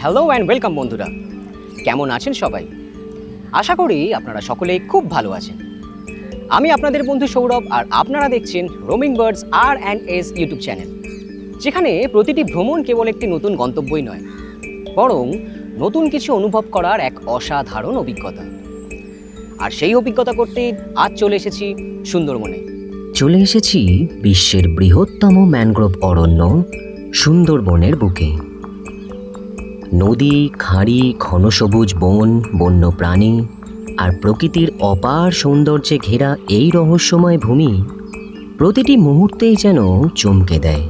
Hello and welcome বন্ধুরা, কেমন আছেন সবাই? আশা করি আপনারা সকলেই খুব ভালো আছেন। আমি আপনাদের বন্ধু সৌরভ, আর আপনারা দেখছেন roaming birds R&S YouTube channel, যেখানে প্রতিটি ভ্রমণ কেবল একটি নতুন গন্তব্যই নয়, বরং নতুন কিছু অনুভব করার এক অসাধারণ অভিজ্ঞতা। আর সেই অভিজ্ঞতা করতেই আজ চলে এসেছি সুন্দরবনে। চলে এসেছি বিশ্বের বৃহত্তম ম্যানগ্রোভ অরণ্য সুন্দরবনের বুকে। নদী, খাঁড়ি, ঘন সবুজ বন, বন্য প্রাণী আর প্রকৃতির অপার সৌন্দর্যে ঘেরা এই রহস্যময় ভূমি প্রতিটি মুহূর্তেই যেন চমকে দেয়।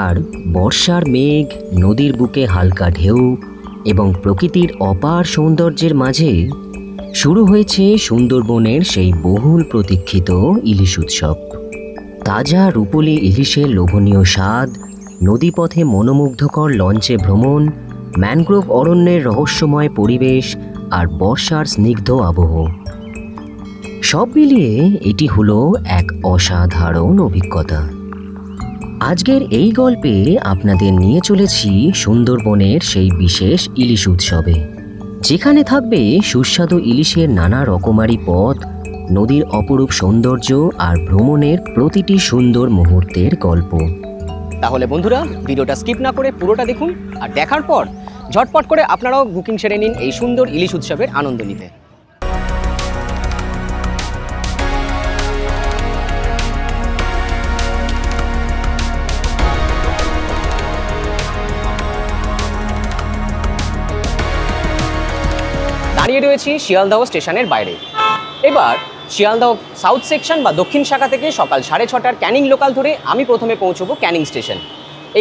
আর বর্ষার মেঘ, নদীর বুকে হালকা ঢেউ এবং প্রকৃতির অপার সৌন্দর্যের মাঝে শুরু হয়েছে সুন্দরবনের সেই বহুল প্রতীক্ষিত ইলিশ উৎসব। তাজা রূপলি ইলিশের লোভনীয় স্বাদ, নদীপথে মনোমুগ্ধকর লঞ্চে ভ্রমণ, ম্যানগ্রোভ অরণ্যের রহস্যময় পরিবেশ আর বর্ষার স্নিগ্ধ আবহ, সব মিলিয়ে এটি হলো এক অসাধারণ অভিজ্ঞতা। আজকের এই গল্পে আপনাদের নিয়ে চলেছি সুন্দরবনের সেই বিশেষ ইলিশ উৎসবে, যেখানে থাকবে সুস্বাদু ইলিশের নানা রকমারি পদ, নদীর অপরূপ সৌন্দর্য আর ভ্রমণের প্রতিটি সুন্দর মুহূর্তের গল্প। তাহলে বন্ধুরা, ভিডিওটা স্কিপ না করে পুরোটা দেখুন, আর দেখার পর ঝটপট করে আপনারাও বুকিং সেরে নিন এই সুন্দর ইলিশ উৎসবের আনন্দ নিতে। দাঁড়িয়ে রয়েছি শিয়ালদহ স্টেশনের বাইরে। এবার শিয়ালদহ সাউথ সেকশন বা দক্ষিণ শাখা থেকে সকাল 6:30টার ক্যানিং লোকাল ধরে আমি প্রথমে পৌঁছবো ক্যানিং স্টেশন।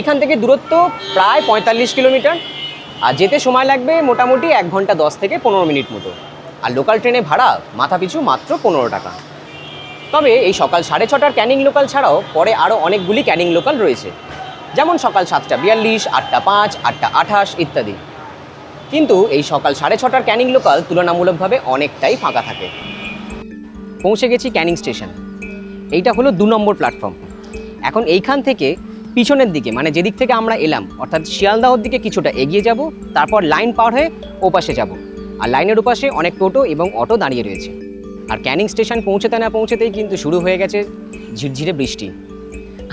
এখান থেকে দূরত্ব প্রায় 45 কিলোমিটার, আর যেতে সময় লাগবে মোটামুটি 1 ঘন্টা 10 থেকে 15 মিনিট মতো। আর লোকাল ট্রেনে ভাড়া মাথাপিছু মাত্র 15 টাকা। তবে এই সকাল 6:30টার ক্যানিং লোকাল ছাড়াও পরে আরও অনেকগুলি ক্যানিং লোকাল রয়েছে, যেমন সকাল 7:42, 8:05, 8:28 ইত্যাদি। কিন্তু এই সকাল 6:30টার ক্যানিং লোকাল তুলনামূলকভাবে অনেকটাই ফাঁকা থাকে। পৌঁছে গেছি ক্যানিং স্টেশন। এইটা হলো 2 নম্বর প্ল্যাটফর্ম। এখন এইখান থেকে পিছনের দিকে, মানে যেদিক থেকে আমরা এলাম, অর্থাৎ শিয়ালদাহর দিকে কিছুটা এগিয়ে যাব, তারপর লাইন পার হয়ে ওপাশে যাব। আর লাইনের ওপাশে অনেক টোটো এবং অটো দাঁড়িয়ে রয়েছে। আর ক্যানিং স্টেশন পৌঁছতে না পৌঁছতেই কিন্তু শুরু হয়ে গেছে ঝিরঝিরে বৃষ্টি।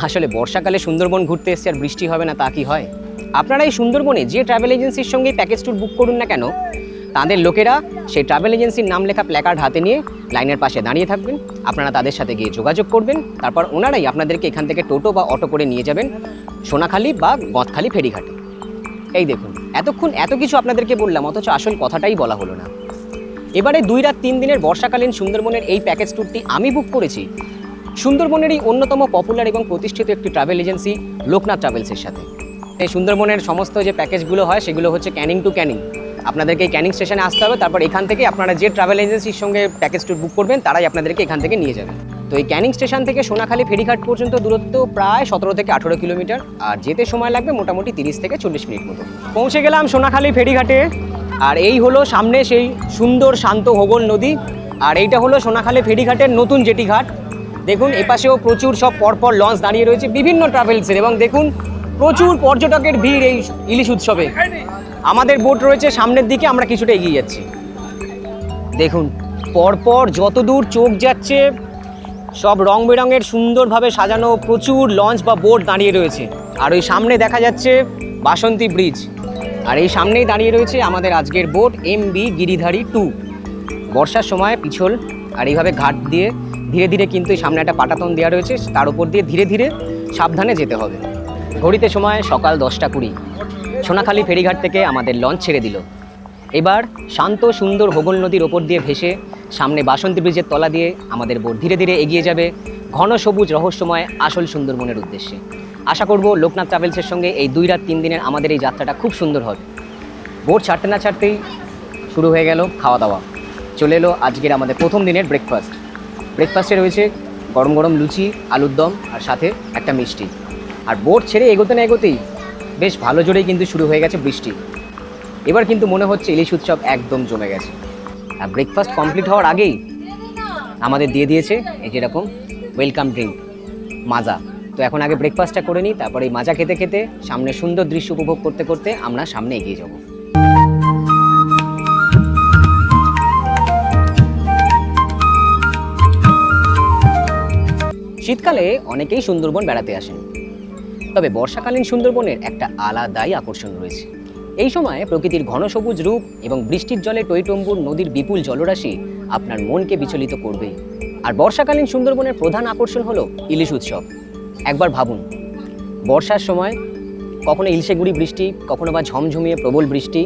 আসলে বর্ষাকালে সুন্দরবন ঘুরতে এসছে আর বৃষ্টি হবে না তা কি হয়? আপনারা এই সুন্দরবনে যে ট্রাভেল এজেন্সির সঙ্গে প্যাকেজ ট্যুর বুক করুন না কেন, তাদের লোকেরা সেই ট্রাভেল এজেন্সির নাম লেখা প্ল্যাকার্ড হাতে নিয়ে লাইনের পাশে দাঁড়িয়ে থাকবেন। আপনারা তাদের সাথে গিয়ে যোগাযোগ করবেন, তারপর ওনারাই আপনাদেরকে এখান থেকে টোটো বা অটো করে নিয়ে যাবেন সোনাখালি বা গদখালি ফেরিঘাটে। এই দেখুন, এতক্ষণ এত কিছু আপনাদেরকে বললাম, অথচ আসল কথাটাই বলা হলো না। এবারে 2 রাত 3 দিনের বর্ষাকালীন সুন্দরবনের এই প্যাকেজ ট্যুরটি আমি বুক করেছি সুন্দরবনেরই অন্যতম পপুলার এবং প্রতিষ্ঠিত একটি ট্রাভেল এজেন্সি লোকনাথ ট্রাভেলসের সাথে। এই সুন্দরবনের সমস্ত যে প্যাকেজগুলো হয় সেগুলো হচ্ছে ক্যানিং টু ক্যানিং। আপনাদেরকে এই ক্যানিং স্টেশনে আসতে হবে, তারপর এখান থেকে আপনারা যে ট্রাভেল এজেন্সির সঙ্গে প্যাকেজ ট্যুর বুক করবেন তারাই আপনাদেরকে এখান থেকে নিয়ে যাবেন। তো এই ক্যানিং স্টেশন থেকে সোনাখালি ফেরিঘাট পর্যন্ত দূরত্ব প্রায় 17 থেকে 18 কিলোমিটার, আর যেতে সময় লাগবে মোটামুটি 30 থেকে 40 মিনিট মতো। পৌঁছে গেলাম সোনাখালি ফেরিঘাটে। আর এই হলো সামনে সেই সুন্দর শান্ত হোগল নদী, আর এইটা হলো সোনাখালি ফেরিঘাটের নতুন জেটি ঘাট। দেখুন, এপাশেও প্রচুর সব পরপর লঞ্চ দাঁড়িয়ে রয়েছে বিভিন্ন ট্রাভেলসের, এবং দেখুন প্রচুর পর্যটকের ভিড় এই ইলিশ উৎসবে। আমাদের বোট রয়েছে সামনের দিকে, আমরা কিছুটা এগিয়ে যাচ্ছি। দেখুন পরপর যত দূর চোখ যাচ্ছে সব রং বেরঙের সুন্দরভাবে সাজানো প্রচুর লঞ্চ বা বোট দাঁড়িয়ে রয়েছে। আর ওই সামনে দেখা যাচ্ছে বাসন্তী ব্রিজ, আর এই সামনেই দাঁড়িয়ে রয়েছে আমাদের আজকের বোট MV গিরিধারী 2। বর্ষার সময় পিছল, আর এইভাবে ঘাট দিয়ে ধীরে ধীরে কিন্তু সামনে একটা পাটাতন দেওয়া রয়েছে, তার উপর দিয়ে ধীরে ধীরে সাবধানে যেতে হবে। ঘড়িতে সময় সকাল 10:20। সোনাখালি ফেরিঘাট থেকে আমাদের লঞ্চ ছেড়ে দিল। এবার শান্ত সুন্দর হোগল নদীর ওপর দিয়ে ভেসে সামনে বাসন্তী ব্রিজের তলা দিয়ে আমাদের বোট ধীরে ধীরে এগিয়ে যাবে ঘন সবুজ রহস্যময় আসল সুন্দরবনের উদ্দেশ্যে। আশা করব লোকনাথ ট্রাভেলসের সঙ্গে এই 2 রাত 3 দিনের আমাদের এই যাত্রাটা খুব সুন্দর হবে। বোট ছাড়তে না ছাড়তেই শুরু হয়ে গেল খাওয়া দাওয়া। চলে এলো আজকের আমাদের প্রথম দিনের ব্রেকফাস্ট। ব্রেকফাস্টে রয়েছে গরম গরম লুচি, আলুর দম, আর সাথে একটা মিষ্টি। আর বোট ছেড়ে এগোতে না এগোতেই বেশ ভালো জোরেই কিন্তু শুরু হয়ে গেছে বৃষ্টি। এবার কিন্তু মনে হচ্ছে ইলিশ উৎসব একদম জমে গেছে। আর ব্রেকফাস্ট কমপ্লিট হওয়ার আগেই আমাদের দিয়ে দিয়েছে এই যেরকম ওয়েলকাম ড্রিঙ্ক মাজা। তো এখন আগে ব্রেকফাস্টটা করে নিই, তারপরে এই মাজা খেতে খেতে সামনে সুন্দর দৃশ্য উপভোগ করতে করতে আমরা সামনে এগিয়ে যাব। শীতকালে অনেকেই সুন্দরবন বেড়াতে আসেন, তবে বর্ষাকালীন সুন্দরবনের একটা আলাদাই আকর্ষণ রয়েছে। এই সময় প্রকৃতির ঘন সবুজ রূপ এবং বৃষ্টির জলে টইটম্বুর নদীর বিপুল জলরাশি আপনার মনকে বিচলিত করবেই। আর বর্ষাকালীন সুন্দরবনের প্রধান আকর্ষণ হলো ইলিশ উৎসব। একবার ভাবুন, বর্ষার সময় কখনো ইলশে গুড়ি বৃষ্টি, কখনো বা ঝমঝমিয়ে প্রবল বৃষ্টি,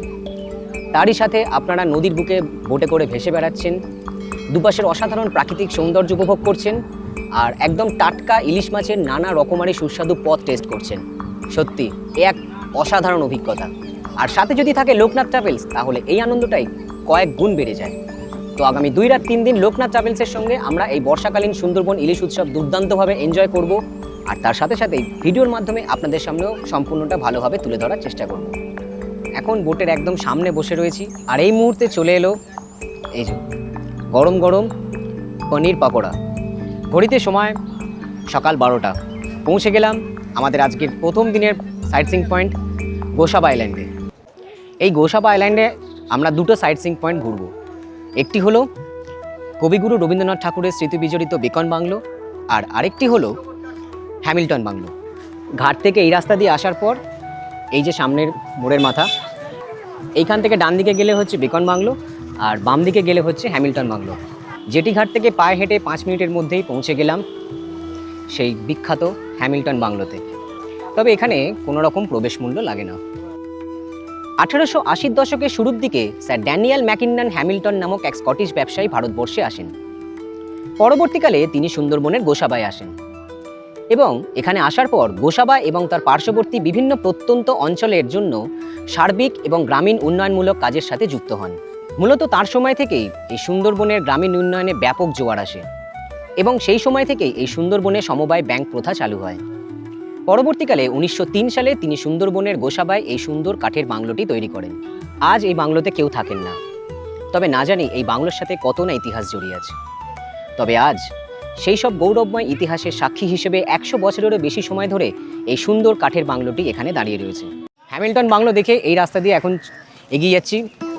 তারই সাথে আপনারা নদীর বুকে বোটে করে ভেসে বেড়াচ্ছেন, দুপাশের অসাধারণ প্রাকৃতিক সৌন্দর্য উপভোগ করছেন, আর একদম টাটকা ইলিশ মাছের নানা রকমারি সুস্বাদু পদ টেস্ট করছেন। সত্যি এক অসাধারণ অভিজ্ঞতা। আর সাথে যদি থাকে লোকনাথ ট্রাভেলস, তাহলে এই আনন্দটাই কয়েক গুণ বেড়ে যায়। তো আগামী 2 রাত 3 দিন লোকনাথ ট্রাভেলসের সঙ্গে আমরা এই বর্ষাকালীন সুন্দরবন ইলিশ উৎসব দুর্দান্তভাবে এনজয় করব, আর তার সাথে সাথেই ভিডিওর মাধ্যমে আপনাদের সামনেও সম্পূর্ণটা ভালোভাবে তুলে ধরার চেষ্টা করব। এখন বোটের একদম সামনে বসে রয়েছি, আর এই মুহূর্তে চলে এলো এই যে গরম গরম পনির পাকোড়া। ঘড়িতে সময় সকাল 12টা। পৌঁছে গেলাম আমাদের আজকের প্রথম দিনের সাইট সিইং পয়েন্ট গোসাবা আইল্যান্ডে। এই গোসাবা আইল্যান্ডে আমরা 2টো সাইট সিইং পয়েন্ট ঘুরব। একটি হলো কবিগুরু রবীন্দ্রনাথ ঠাকুরের স্মৃতি বিজড়িত বেকন বাংলো, আর আরেকটি হলো হ্যামিল্টন বাংলো। ঘাট থেকে এই রাস্তা দিয়ে আসার পর এই যে সামনের মোড়ের মাথা, এইখান থেকে ডান দিকে গেলে হচ্ছে বেকন বাংলো, আর বাম দিকে গেলে হচ্ছে হ্যামিল্টন বাংলো। যেটি ঘাট থেকে পায়ে হেঁটে 5 মিনিটের মধ্যেই পৌঁছে গেলাম সেই বিখ্যাত হ্যামিল্টন বাংলোতে। তবে এখানে কোনো রকম প্রবেশ মূল্য লাগে না। 1880 দশকের শুরুর দিকে স্যার ড্যানিয়েল ম্যাকিন্নান হ্যামিল্টন নামক এক স্কটিশ ব্যবসায়ী ভারতবর্ষে আসেন। পরবর্তীকালে তিনি সুন্দরবনের গোসাবায় আসেন এবং এখানে আসার পর গোসাবা এবং তার পার্শ্ববর্তী বিভিন্ন প্রত্যন্ত অঞ্চলের জন্য সার্বিক এবং গ্রামীণ উন্নয়নমূলক কাজের সাথে যুক্ত হন। মূলত তার সময় থেকেই এই সুন্দরবনের গ্রামীণ উন্নয়নে ব্যাপক জোয়ার আসে এবং সেই সময় থেকেই এই সুন্দরবনে সমবায় ব্যাংক প্রথা চালু হয়। পরবর্তীকালে 1903 সালে তিনি সুন্দরবনের গোসাবায় এই সুন্দর কাঠের বাংলোটি তৈরি করেন। আজ এই বাংলোতে কেউ থাকেন না, তবে না জানি এই বাংলোর সাথে কত না ইতিহাস জড়িয়ে আছে। তবে আজ সেই সব গৌরবময় ইতিহাসের সাক্ষী হিসেবে 100 বছরেরও বেশি সময় ধরে এই সুন্দর কাঠের বাংলোটি এখানে দাঁড়িয়ে রয়েছে। হ্যামিল্টন বাংলো দেখে এই রাস্তা দিয়ে এখন এগিয়ে যাচ্ছি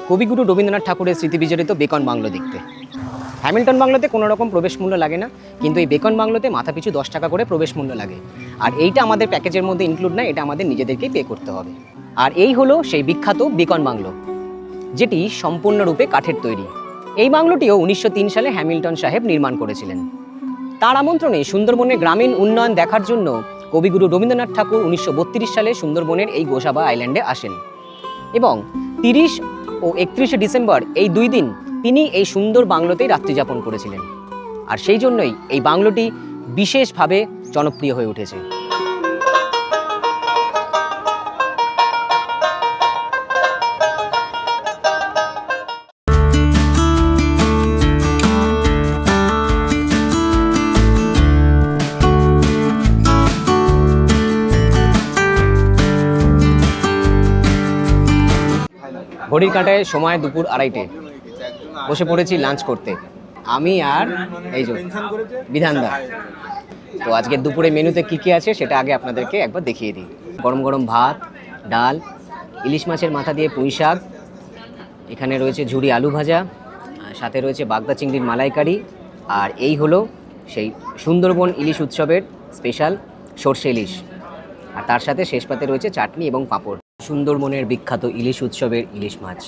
কবিগুরু রবীন্দ্রনাথ ঠাকুরের স্মৃতি বিজড়িত বেকন বাংলো দেখতে। হ্যামিল্টন বাংলোতে কোনো রকম প্রবেশ মূল্য লাগে না, কিন্তু এই বেকন বাংলোতে মাথাপিছু 10 টাকা করে প্রবেশ মূল্য লাগে। আর এইটা আমাদের প্যাকেজের মধ্যে ইনক্লুড না, এটা আমাদের নিজেদেরকেই পে করতে হবে। আর এই হলো সেই বিখ্যাত বেকন বাংলো, যেটি সম্পূর্ণরূপে কাঠের তৈরি। এই বাংলোটিও 1903 সালে হ্যামিল্টন সাহেব নির্মাণ করেছিলেন। তার আমন্ত্রণে সুন্দরবনের গ্রামীণ উন্নয়ন দেখার জন্য কবিগুরু রবীন্দ্রনাথ ঠাকুর 1932 সালে সুন্দরবনের এই গোসাবা আইল্যান্ডে আসেন এবং 30 ও 31শে ডিসেম্বর এই 2 দিন তিনি এই সুন্দর বাংলোতেই রাত্রিযাপন করেছিলেন। আর সেই জন্যই এই বাংলোটি বিশেষভাবে জনপ্রিয় হয়ে উঠেছে। ঘড়ির কাঁটায় সময় দুপুর 2:30। বসে পড়েছি লাঞ্চ করতে, আমি আর এই যে বিধানদা। তো আজকের দুপুরে মেনুতে কী কী আছে সেটা আগে আপনাদেরকে একবার দেখিয়ে দিই। গরম গরম ভাত, ডাল, ইলিশ মাছের মাথা দিয়ে পুঁই শাক, এখানে রয়েছে ঝুরি আলু ভাজা, সাথে রয়েছে বাগদা চিংড়ির মালাইকারি, আর এই হলো সেই সুন্দরবন ইলিশ উৎসবের স্পেশাল সর্ষে ইলিশ, আর তার সাথে শেষ পাতে রয়েছে চাটনি এবং পাঁপড়। সুন্দরবনের বিখ্যাত ইলিশ উৎসবের ইলিশ মাছ,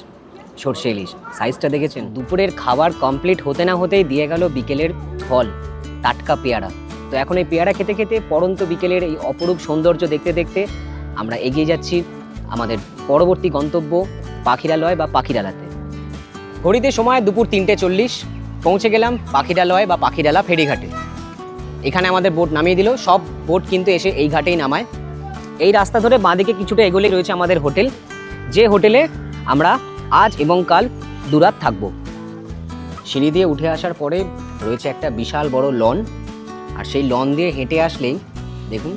সর্ষে ইলিশ। সাইজটা দেখেছেন? দুপুরের খাবার কমপ্লিট হতে না হতেই দিয়ে গেল বিকেলের ফল, টাটকা পেয়ারা। তো এখন এই পেয়ারা খেতে খেতে পড়ন্ত বিকেলের এই অপরূপ সৌন্দর্য দেখতে দেখতে আমরা এগিয়ে যাচ্ছি আমাদের পরবর্তী গন্তব্য পাখিরালয় বা পাখিরালাতে। ঘড়িতে সময় দুপুর 3:40। পৌঁছে গেলাম পাখিরালয় বা পাখিরালা ফেরিঘাটে। এখানে আমাদের বোট নামিয়ে দিল। সব বোট কিন্তু এসে এই ঘাটেই নামায়। এই রাস্তা ধরে বাঁদিকে কিছুটা এগোলেই রয়েছে আমাদের হোটেল, যে হোটেলে আমরা আজ এবং কাল 2 রাত থাকব। সিঁড়ি দিয়ে উঠে আসার পরে রয়েছে একটা বিশাল বড় লন, আর সেই লন দিয়ে হেঁটে আসলেই দেখুন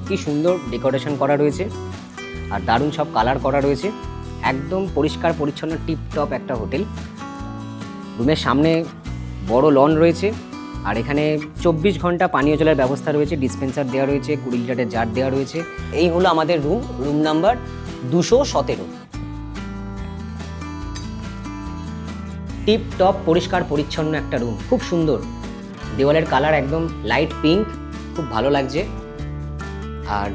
কি সুন্দর ডেকোরেশন করা রয়েছে আর দারুণ সব কালার করা রয়েছে। একদম পরিষ্কার পরিচ্ছন্ন টিপটপ একটা হোটেল। রুমের সামনে বড় লন রয়েছে, আর এখানে 24 ঘন্টা পানীয় জলের ব্যবস্থা রয়েছে, ডিসপেন্সার দেওয়া রয়েছে, 20 লিটারের জার দেওয়া রয়েছে। এই হলো আমাদের রুম নাম্বার 217। টিপ টপ পরিষ্কার পরিচ্ছন্ন একটা রুম, খুব সুন্দর। দেওয়ালের কালার একদম লাইট পিঙ্ক, খুব ভালো লাগছে। আর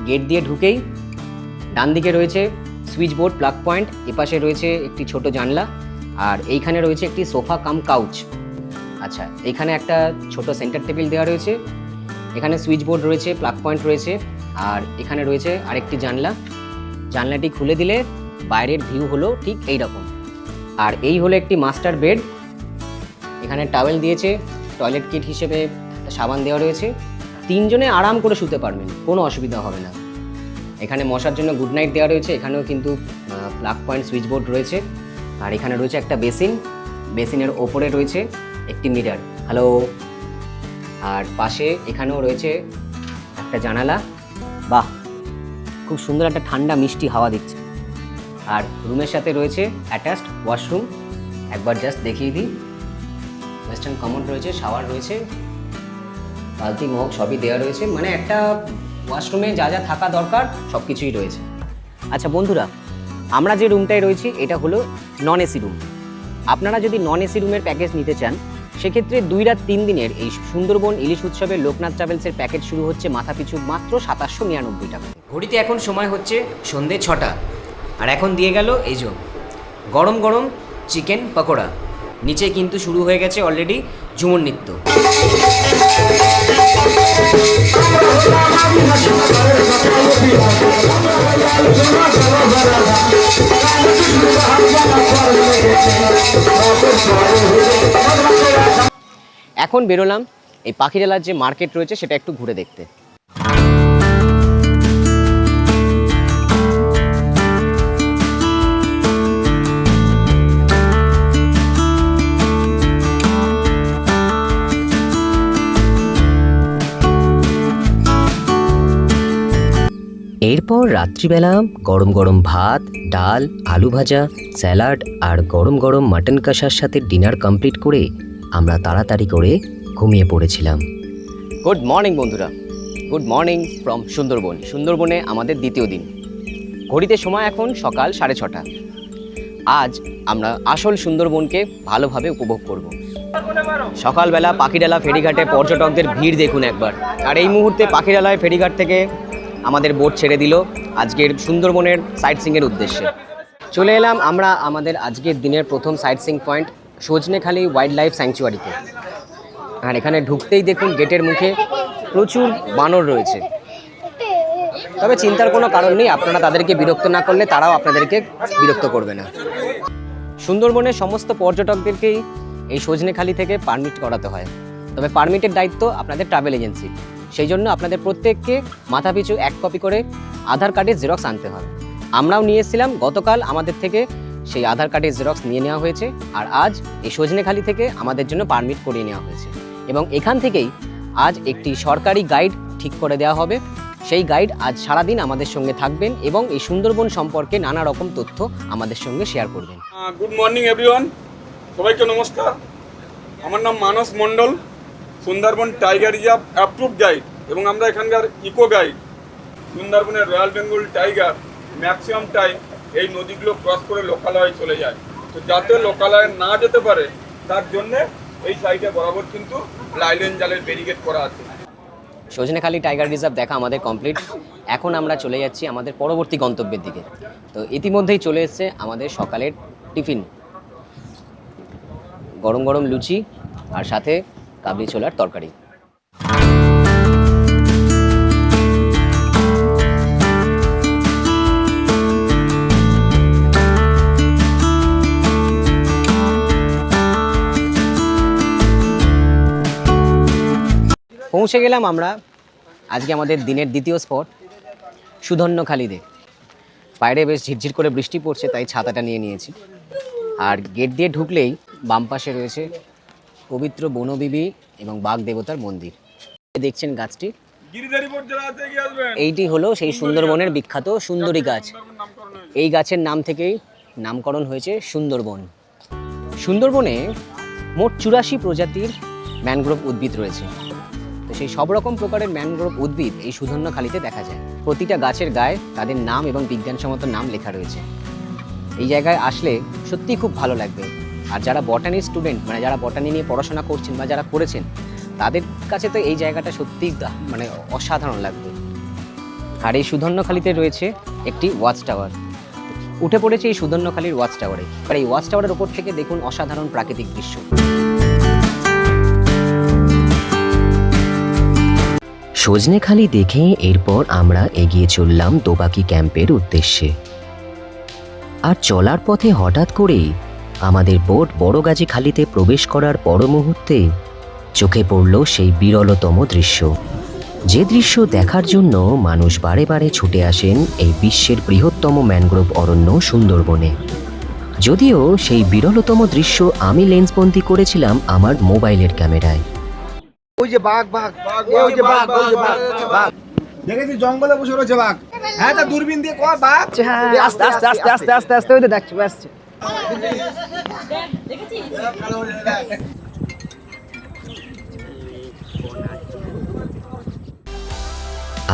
গেট দিয়ে ঢুকেই ডান দিকে রয়েছে সুইচ বোর্ড, প্লাগ পয়েন্ট, এপাশে রয়েছে একটি ছোট জানলা, আর এইখানে রয়েছে একটি সোফা কাম কাউচ। আচ্ছা, এইখানে একটা ছোট সেন্টার টেবিল দেওয়া রয়েছে, এখানে সুইচ বোর্ড রয়েছে, প্লাগ পয়েন্ট রয়েছে, আর এখানে রয়েছে আরেকটি জানলা। জানলাটি খুলে দিলে বাইরের ভিউ হলো ঠিক এই রকম। আর এই হলো একটি মাস্টার বেড, এখানে টাওয়েল দিয়েছে, টয়লেট কিট হিসেবে সাবান দেওয়া রয়েছে। 3 জনে আরাম করে শুতে পারবেন, কোনো অসুবিধা হবে না। এখানে মশার জন্য গুড নাইট দেওয়া রয়েছে, এখানেও কিন্তু প্লাগ পয়েন্ট সুইচ বোর্ড রয়েছে। আর এখানে রয়েছে একটা বেসিন, বেসিনের ওপরে রয়েছে একটি মিরার। হ্যালো। আর পাশে এখানেও রয়েছে একটা জানালা। বাহ, খুব সুন্দর একটা ঠান্ডা মিষ্টি হাওয়া দিচ্ছে। আর রুমের সাথে রয়েছে অ্যাটাচড ওয়াশরুম, একবার জাস্ট দেখিয়ে দিই। ওয়েস্টার্ন কমোড রয়েছে, শাওয়ার রয়েছে, বালতি মগ সবই দেওয়া রয়েছে, মানে একটা ওয়াশরুমে যা যা থাকা দরকার সব কিছুই রয়েছে। আচ্ছা বন্ধুরা, আমরা যে রুমটায় রয়েছি এটা হলো নন এসি রুম। আপনারা যদি নন এসি রুমের প্যাকেজ নিতে চান, সেক্ষেত্রে 2 রাত 3 দিনের এই সুন্দরবন ইলিশ উৎসবের লোকনাথ ট্রাভেলসের প্যাকেজ শুরু হচ্ছে মাথাপিছু মাত্র 2799 টাকা। ঘড়িতে এখন সময় হচ্ছে সন্ধে 6টা, আর এখন দিয়ে গেল এই যে গরম গরম চিকেন পকোড়া। নিচে কিন্তু শুরু হয়ে গেছে অলরেডি ঝুমুর নৃত্য। এখন বেরোলাম এই পাখিরালার যে মার্কেট রয়েছে সেটা একটু ঘুরে দেখতে। এরপর রাত্রিবেলা গরম গরম ভাত, ডাল, আলু ভাজা, স্যালাড আর গরম গরম মাটন কষার সাথে ডিনার কমপ্লিট করে আমরা তাড়াতাড়ি করে ঘুমিয়ে পড়েছিলাম। গুড মর্নিং বন্ধুরা, গুড মর্নিং ফ্রম সুন্দরবন। সুন্দরবনে আমাদের দ্বিতীয় দিন। ঘড়িতে সময় এখন সকাল 6:30। আজ আমরা আসল সুন্দরবনকে ভালোভাবে উপভোগ করব। সকালবেলা পাখিরালা ফেরিঘাটে পর্যটকদের ভিড় দেখুন একবার। আর এই মুহূর্তে পাখিরালায় ফেরিঘাট থেকে আমাদের বোট ছেড়ে দিল আজকের সুন্দরবনের সাইট সিইংয়ের উদ্দেশ্যে। চলে এলাম আমরা আমাদের আজকের দিনের প্রথম sight seeing point Sajnekhali wild life স্যাংচুয়ারিতে। আর এখানে ঢুকতেই দেখুন গেটের মুখে প্রচুর বানর রয়েছে। তবে চিন্তার কোনো কারণ নেই, আপনারা তাদেরকে বিরক্ত না করলে তারাও আপনাদেরকে বিরক্ত করবে না। সুন্দরবনের সমস্ত পর্যটকদেরকেই এই সজনেখালি থেকে পারমিট করাতে হয়, তবে পারমিটের দায়িত্ব আপনাদের ট্রাভেল এজেন্সি। সেই জন্য আপনাদের প্রত্যেককে মাথাপিছু 1 কপি করে আধার কার্ডের জেরক্স আনতে হবে। আমরাও নিয়ে এসেছিলাম, গতকাল আমাদের থেকে সেই আধার কার্ডের জেরক্স নিয়ে নেওয়া হয়েছে। আর আজ এই সজনেখালি থেকে আমাদের জন্য পারমিট করিয়ে নেওয়া হয়েছে, এবং এখান থেকেই আজ একটি সরকারি গাইড ঠিক করে দেওয়া হবে। সেই গাইড আজ সারাদিন আমাদের সঙ্গে থাকবেন এবং এই সুন্দরবন সম্পর্কে নানা রকম তথ্য আমাদের সঙ্গে শেয়ার করবেন। গুড মর্নিং এভরিওয়ান, সবাইকে নমস্কার। আমার নাম Manas Mondal, Sundarban tiger reserve approve guide, এবং আমরা এখানকার ইকো গাইড। সুন্দরবনের royal Bengal tiger maximum time এই নদীগুলো ক্রস করে লোকালয়ে চলে যায়, তো যাতে লোকালয়ে না যেতে পারে তার জন্যে এই সাইডে বরাবর কিন্তু লাইলেন জালের ব্যারিকেড করা আছে। সজনেখালি টাইগার রিজার্ভ দেখা আমাদের কমপ্লিট। এখন আমরা চলে যাচ্ছি আমাদের পরবর্তী গন্তব্যের দিকে। তো ইতিমধ্যেই চলে এসেছে আমাদের সকালের টিফিন, গরম গরম লুচি আর সাথে কাবলি ছোলার তরকারি। পৌঁছে গেলাম আমরা আজকে আমাদের দিনের দ্বিতীয় স্পট সুধন্যখালিতে। বাইরে বেশ ঝিরঝির করে বৃষ্টি পড়ছে, তাই ছাতাটা নিয়ে নিয়েছি। আর গেট দিয়ে ঢুকলেই বাম পাশে রয়েছে পবিত্র বনবিবি এবং বাঘ দেবতার মন্দির। দেখছেন গাছটি, এইটি হলো সেই সুন্দরবনের বিখ্যাত সুন্দরী গাছ। এই গাছের নাম থেকেই নামকরণ হয়েছে সুন্দরবন। সুন্দরবনে মোট 84 প্রজাতির ম্যানগ্রোভ উদ্ভিদ রয়েছে। তো সেই সব রকম প্রকারের ম্যানগ্রোভ উদ্ভিদ এই সুধন্যখালিতে দেখা যায়। প্রতিটা গাছের গায়ে তাদের নাম এবং বিজ্ঞানসম্মত নাম লেখা রয়েছে। এই জায়গায় আসলে সত্যিই খুব ভালো লাগবে। আর যারা বটানি স্টুডেন্ট, মানে যারা বটানি নিয়ে পড়াশোনা করছেন বা যারা করেছেন, তাদের কাছে তো এই জায়গাটা সত্যিই মানে অসাধারণ লাগবে। আর এই সুধন্যখালিতে রয়েছে একটি ওয়াচ টাওয়ার। উঠে পড়েছে এই সুধন্যখালির ওয়াচ টাওয়ারে। আর এই ওয়াচ টাওয়ারের ওপর থেকে দেখুন অসাধারণ প্রাকৃতিক দৃশ্য। সজনেখালি দেখে এরপর আমরা এগিয়ে চললাম দোবাকি ক্যাম্পের উদ্দেশ্যে। আর চলার পথে হঠাৎ করেই আমাদের বোট বড়গাজী খালিতে প্রবেশ করার পর মুহূর্তে চোখে পড়ল সেই বিরলতম দৃশ্য, যে দৃশ্য দেখার জন্য মানুষ বারে বারে ছুটে আসেন এই বিশ্বের বৃহত্তম ম্যানগ্রোভ অরণ্য সুন্দরবনে। যদিও সেই বিরলতম দৃশ্য আমি লেন্সবন্দি করেছিলাম আমার মোবাইলের ক্যামেরায়। ওই যে বাঘ বাঘ ওই যে বাঘ ওই যে বাঘ বাঘ দেখেছি জঙ্গলে বসে রয়েছে বাঘ। হ্যাঁ তা দূরবীন দিয়ে কয় বাঘ। হ্যাঁ, আস্তে আস্তে আস্তে আস্তে আস্তে আস্তে ওই তো দেখছো আসছে।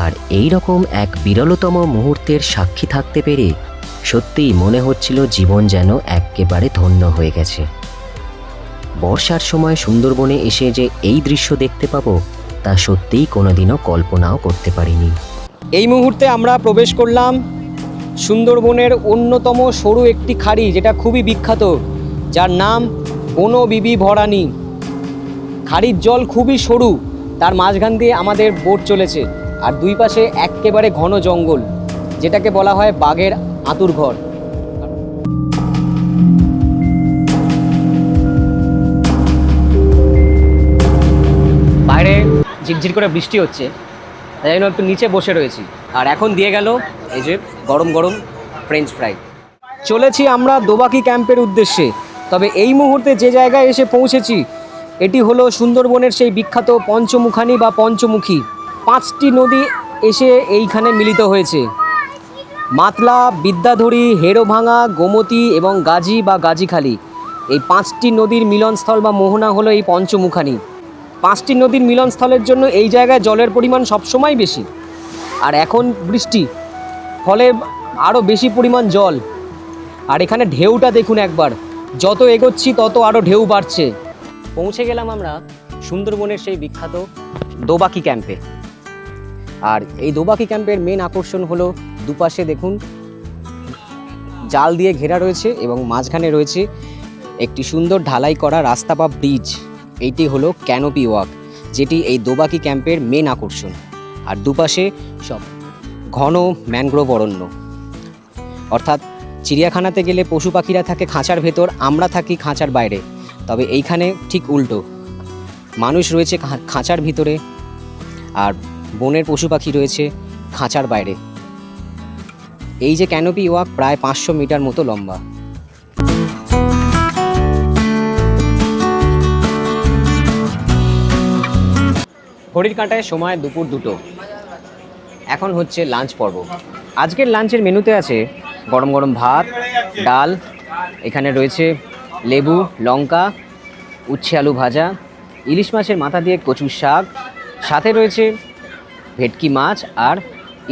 আর এই রকম এক বিরলতম মুহূর্তের সাক্ষী থাকতে পেরে সত্যিই মনে হচ্ছিল জীবন যেন একেবারে ধন্য হয়ে গেছে। বর্ষার সময় সুন্দরবনে এসে যে এই দৃশ্য দেখতে পাবো তা সত্যিই কোনোদিনও কল্পনাও করতে পারিনি। এই মুহূর্তে আমরা প্রবেশ করলাম সুন্দরবনের অন্যতম সরু একটি খাড়ি, যেটা খুবই বিখ্যাত, যার নাম বনো বিবি ভরানী। খাড়ির জল খুবই সরু, তার মাঝখান দিয়ে আমাদের বোট চলেছে। আর দুই পাশে একেবারে ঘন জঙ্গল, যেটাকে বলা হয় বাঘের আঁতুড়ঘর। বাইরে ঝিরঝির করে বৃষ্টি হচ্ছে, তাই জন্য একটু নিচে বসে রয়েছি। আর এখন দিয়ে গেল এই যে গরম গরম ফ্রেঞ্চ ফ্রাই। চলেছি আমরা দোবাকি ক্যাম্পের উদ্দেশ্যে। তবে এই মুহূর্তে যে জায়গায় এসে পৌঁছেছি এটি হলো সুন্দরবনের সেই বিখ্যাত পঞ্চমুখানি বা পঞ্চমুখী। 5টি নদী এসে এইখানে মিলিত হয়েছে। মাতলা, বিদ্যাধরী, হেরোভাঙা, গোমতী এবং গাজী বা গাজীখালি, এই 5টি নদীর মিলনস্থল বা মোহনা হলো এই পঞ্চমুখানি। 5টি নদীর মিলনস্থলের জন্য এই জায়গায় জলের পরিমাণ সবসময় বেশি। আর এখন বৃষ্টি, ফলে আরও বেশি পরিমাণ জল। আর এখানে ঢেউটা দেখুন একবার, যত এগোচ্ছি তত আরও ঢেউ বাড়ছে। পৌঁছে গেলাম আমরা সুন্দরবনের সেই বিখ্যাত দোবাকি ক্যাম্পে। আর এই দোবাকি ক্যাম্পের মেন আকর্ষণ হলো দুপাশে দেখুন জাল দিয়ে ঘেরা রয়েছে এবং মাঝখানে রয়েছে একটি সুন্দর ঢালাই করা রাস্তা বা ব্রিজ। এইটি হলো ক্যানোপি ওয়াক, যেটি এই দোবাকি ক্যাম্পের মেন আকর্ষণ। আর দুপাশে সব ঘন ম্যানগ্রোভ অরণ্য। অর্থাৎ চিড়িয়াখানাতে গেলে পশু পাখিরা থাকে খাঁচার ভেতর, আমরা থাকি খাঁচার বাইরে। তবে এইখানে ঠিক উল্টো, মানুষ রয়েছে খাঁচার ভিতরে আর বনের পশু পাখি রয়েছে খাঁচার বাইরে। এই যে ক্যানোপি ওয়াক প্রায় 500 মিটার মতো লম্বা। ঘড়ির কাঁটায় সময় দুপুর 2টো। এখন হচ্ছে লাঞ্চ পর্ব। আজকের লাঞ্চের মেনুতে আছে গরম গরম ভাত, ডাল, এখানে রয়েছে লেবু, লঙ্কা, উচ্ছে আলু ভাজা, ইলিশ মাছের মাথা দিয়ে কচুর শাক, সাথে রয়েছে ভেটকি মাছ আর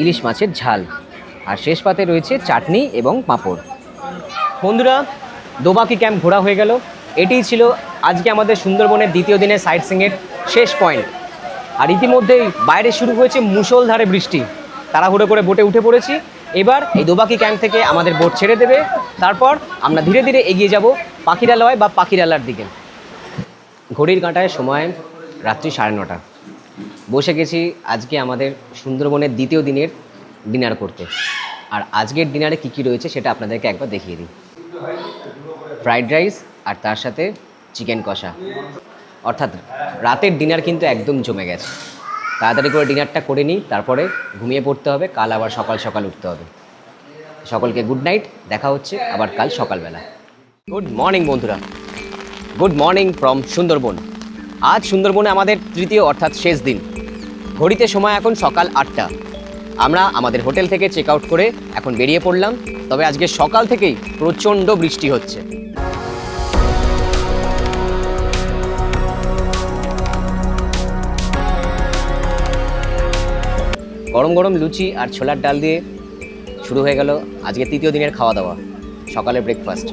ইলিশ মাছের ঝাল, আর শেষ পাতে রয়েছে চাটনি এবং পাঁপড়। বন্ধুরা, দোবাকি ক্যাম্প ঘোরা হয়ে গেল। এটিই ছিল আজকে আমাদের সুন্দরবনের দ্বিতীয় দিনের সাইট সিইংয়ের শেষ পয়েন্ট। আর ইতিমধ্যেই বাইরে শুরু হয়েছে মুষলধারে বৃষ্টি। তাড়াহুড়ো করে বোটে উঠে পড়েছি। এবার এই দোবাকি ক্যাম্প থেকে আমাদের বোট ছেড়ে দেবে। তারপর আমরা ধীরে ধীরে এগিয়ে যাব পাখিরালয় বা পাখিরালার দিকে। ঘড়ির কাঁটায় সময় রাত্রি 9:30। বসে গেছি আজকে আমাদের সুন্দরবনের দ্বিতীয় দিনের ডিনার করতে। আর আজকের ডিনারে কী কী রয়েছে সেটা আপনাদেরকে একবার দেখিয়ে দিই। ফ্রাইড রাইস আর তার সাথে চিকেন কষা। অর্থাৎ রাতের ডিনার কিন্তু একদম জমে গেছে। তাড়াতাড়ি করে ডিনারটা করে নিই, তারপরে ঘুমিয়ে পড়তে হবে। কাল আবার সকাল সকাল উঠতে হবে। সকলকে গুড নাইট, দেখা হচ্ছে আবার কাল সকালবেলা। গুড মর্নিং বন্ধুরা, গুড মর্নিং ফ্রম সুন্দরবন। আজ সুন্দরবনে আমাদের তৃতীয় অর্থাৎ শেষ দিন। ঘড়িতে সময় এখন সকাল 8টা। আমরা আমাদের হোটেল থেকে চেক আউট করে এখন বেরিয়ে পড়লাম। তবে আজকে সকাল থেকেই প্রচণ্ড বৃষ্টি হচ্ছে। গরম গরম লুচি আর ছোলার ডাল দিয়ে শুরু হয়ে গেল আজকে তৃতীয় দিনের খাওয়া দাওয়া, সকালে ব্রেকফাস্ট।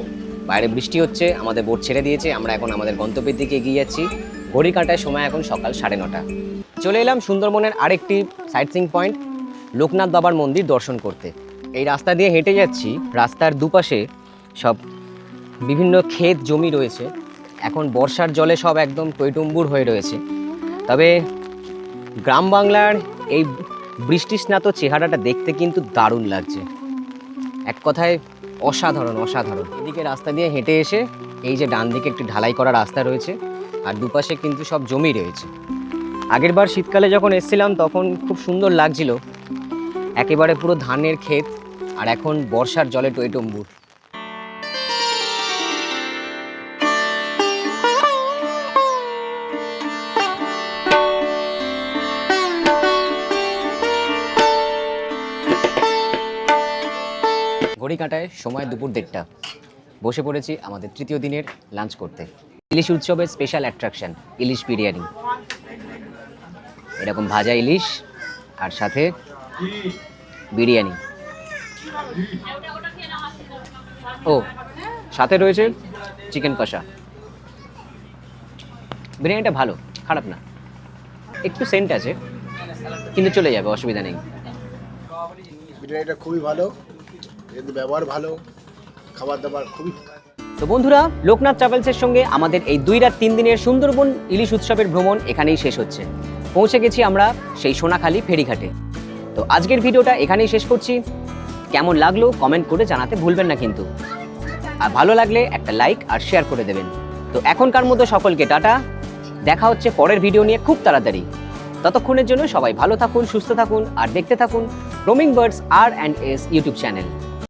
বাইরে বৃষ্টি হচ্ছে, আমাদের বোট ছেড়ে দিয়েছে, আমরা এখন আমাদের গন্তব্যের দিকে এগিয়ে যাচ্ছি। ঘড়ি কাঁটায় সময় এখন সকাল 9:30। চলে এলাম সুন্দরবনের আরেকটি সাইট সিইং পয়েন্ট, লোকনাথ বাবার মন্দির দর্শন করতে। এই রাস্তা দিয়ে হেঁটে যাচ্ছি, রাস্তার দুপাশে সব বিভিন্ন ক্ষেত জমি রয়েছে। এখন বর্ষার জলে সব একদম টইটুম্বুর হয়ে রয়েছে, তবে গ্রাম বাংলার এই বৃষ্টিস্নাত চেহারাটা দেখতে কিন্তু দারুণ লাগছে, এক কথায় অসাধারণ অসাধারণ। এদিকে রাস্তা দিয়ে হেঁটে এসে এই যে ডান দিকে একটি ঢালাই করা রাস্তা রয়েছে আর দুপাশে কিন্তু সব জমি রয়েছে। আগেরবার শীতকালে যখন এসেছিলাম তখন খুব সুন্দর লাগছিল, একেবারে পুরো ধানের ক্ষেত, আর এখন বর্ষার জলে টইটুম্বুর। ঘড়ি কাঁটায় সময় দুপুর 1:30। বসে পড়েছি আমাদের তৃতীয় দিনের লাঞ্চ করতে। ইলিশ উৎসবের স্পেশাল অ্যাট্রাকশন ইলিশ বিরিয়ানি, এরকম ভাজা ইলিশ আর সাথে বিরিয়ানি। ও সাথে রয়েছে চিকেন কষা। বিরিয়ানিটা ভালো, খারাপ না, একটু সেন্ট আছে কিন্তু চলে যাবে, অসুবিধা নেই। বিরিয়ানিটা খুবই ভালো, এদের ব্যবহার ভালো, খাবার দাবার খুবই। তো বন্ধুরা, লোকনাথ ট্রাভেলসের সঙ্গে আমাদের এই 2 রাত 3 দিনের সুন্দরবন ইলিশ উৎসবের ভ্রমণ এখানেই শেষ হচ্ছে। পৌঁছে গেছি আমরা সেই সোনাখালী ফেরিঘাটে। তো আজকের ভিডিওটা এখানেই শেষ করছি। কেমন লাগলো কমেন্ট করে জানাতে ভুলবেন না কিন্তু, আর ভালো লাগলে একটা লাইক আর শেয়ার করে দেবেন। তো এখনকার মতো সকলকে টাটা, দেখা হচ্ছে পরের ভিডিও নিয়ে খুব তাড়াতাড়ি। ততক্ষণের জন্য সবাই ভালো থাকুন, সুস্থ থাকুন আর দেখতে থাকুন roaming birds R&S YouTube channel.